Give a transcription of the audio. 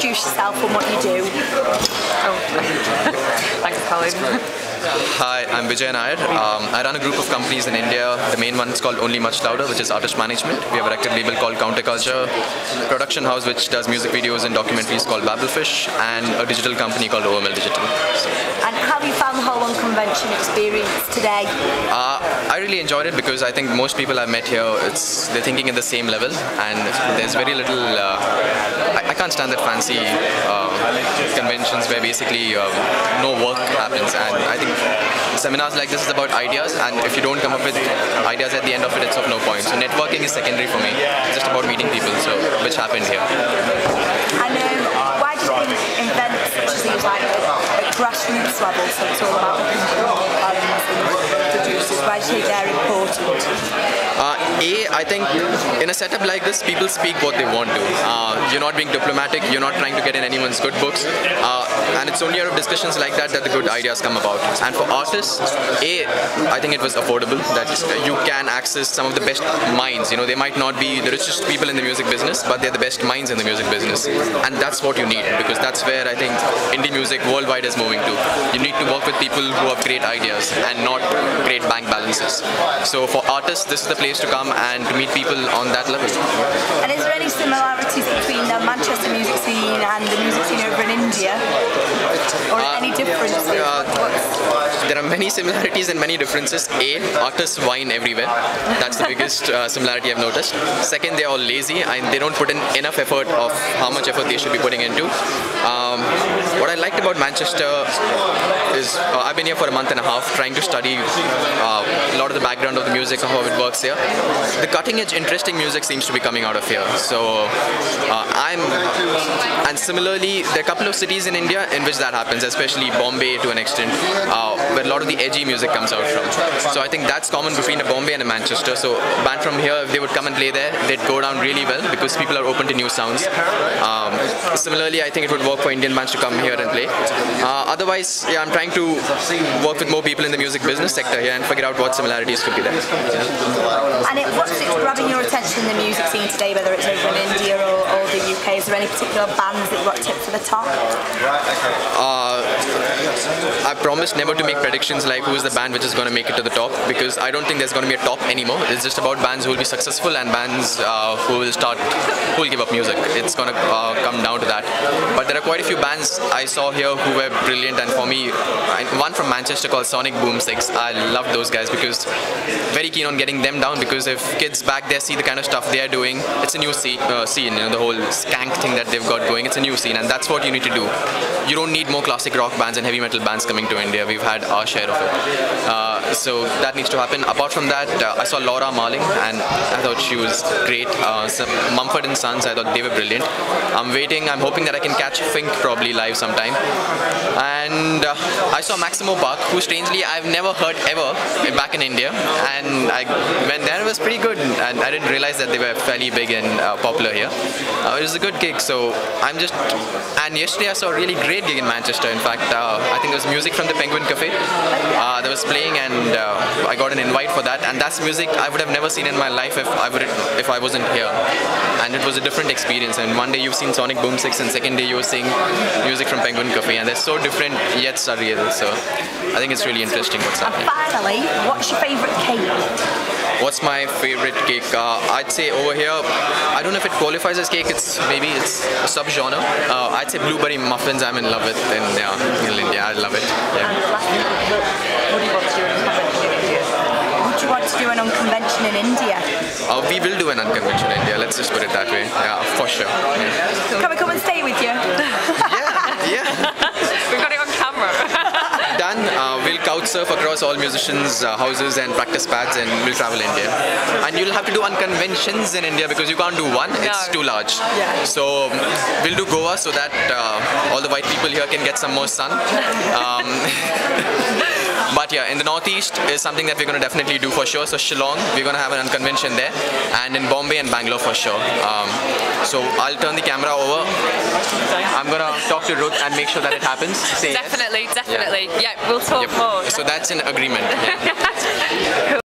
introduce yourself and what you do. Oh. Thanks, Colin. Hi, I'm Vijay Nair. I run a group of companies in India. The main one is called Only Much Louder, which is artist management. We have a record label called Counterculture, production house which does music videos and documentaries called Babelfish, and a digital company called OML Digital. And how have you found the whole unconvention experience today? I really enjoyed it because I think most people I've met here, they're thinking at the same level, and there's very little. I can't stand that fancy conventions where basically no work happens, and I think seminars like this is about ideas, and if you don't come up with ideas at the end of it, it's of no point. So networking is secondary for me. It's just about meeting people, so which happened here. And why do you think events such as these, like at grassroots level, so it's all about bands and producers, why do you think they're important? I think in a setup like this, people speak what they want to. You're not being diplomatic, you're not trying to get in anyone's good books, and it's only out of discussions like that that the good ideas come about. And for artists, I think it was affordable, that you can access some of the best minds. You know, they might not be the richest people in the music business, but they're the best minds in the music business. And that's what you need, because that's where I think indie music worldwide is moving to. You need to work with people who have great ideas and not great bank balances. So for artists, this is the place to come and to meet people on that level. And is there any similarities between the Manchester music scene and the music scene over in India? Or any differences? There are many similarities and many differences. Artists whine everywhere. That's the biggest similarity I've noticed. Second, they're all lazy and they don't put in enough effort of how much effort they should be putting into. What I liked about Manchester is I've been here for a month and a half trying to study a lot of the background of the music and how it works here. The cutting edge, interesting music seems to be coming out of here. So and similarly, there are a couple of cities in India in which that happens, especially Bombay to an extent, where a lot of the edgy music comes out from. So I think that's common between a Bombay and a Manchester. So a band from here, if they would come and play there, they'd go down really well because people are open to new sounds. Similarly, I think it would work for Indian bands to come here and play. Otherwise, yeah, I'm trying to work with more people in the music business sector here and figure out what similarities could be there. And what's grabbing your attention in the music scene today, whether it's over in India or the UK? Is there any particular bands that you've got tipped to the top? I promised never to make predictions like who is the band which is going to make it to the top, because I don't think there's going to be a top anymore. It's just about bands who will be successful and bands who will give up music. It's going to come down to that. But there are quite a few bands I saw here who were brilliant, and for me, one from Manchester called Sonic Boom 6. I love those guys because very keen on getting them down, because if kids back there see the kind of stuff they are doing, it's a new scene, you know, the whole skank thing that they've got going, it's a new scene, and that's what you need to do. You don't need more classic rock bands and heavy metal bands coming to India. We've had our share of it. So that needs to happen. Apart from that, I saw Laura Marling and I thought she was great. Mumford & Sons, I thought they were brilliant. I'm hoping that I can catch Fink probably live sometime. And I saw Maximo Park, who strangely I've never heard ever back in India, and I went there. It was pretty good, and I didn't realize that they were fairly big and popular here. It was a good gig, so and yesterday I saw a really great gig in Manchester. In fact, I think there was music from the Penguin Cafe that was playing, and I got an invite for that, and that's music I would have never seen in my life if I wasn't here. And it was a different experience, and one day you've seen Sonic Boom 6 and second day you were seeing music from Penguin Cafe, and they're so different yet surreal. So I think it's really interesting what's happening. And finally, what's your favourite cake? What's my favorite cake? I'd say over here, I don't know if it qualifies as cake. It's a sub-genre. I'd say blueberry muffins. I'm in love with in India. I love it. Yeah. What do you want to do in India? Would you want to do an unconvention in India? We will do an unconvention in India. Let's just put it that way. Yeah, for sure. Yeah. Can we come and stay with you? Yeah. We've got it on camera. Done. We'll couch surf across all musicians' houses and practice pads, and we'll travel India. And you'll have to do unconventions in India because you can't do one. It's too large. Yeah. So we'll do Goa so that all the white people here can get some more sun. But yeah, in the northeast is something that we're going to definitely do for sure. So Shillong, we're going to have an unconvention there, and in Bombay and Bangalore for sure. So I'll turn the camera over. I'm going to talk to Ruth and make sure that it happens. Definitely. Yeah, we'll talk more. So that's an agreement. Yeah.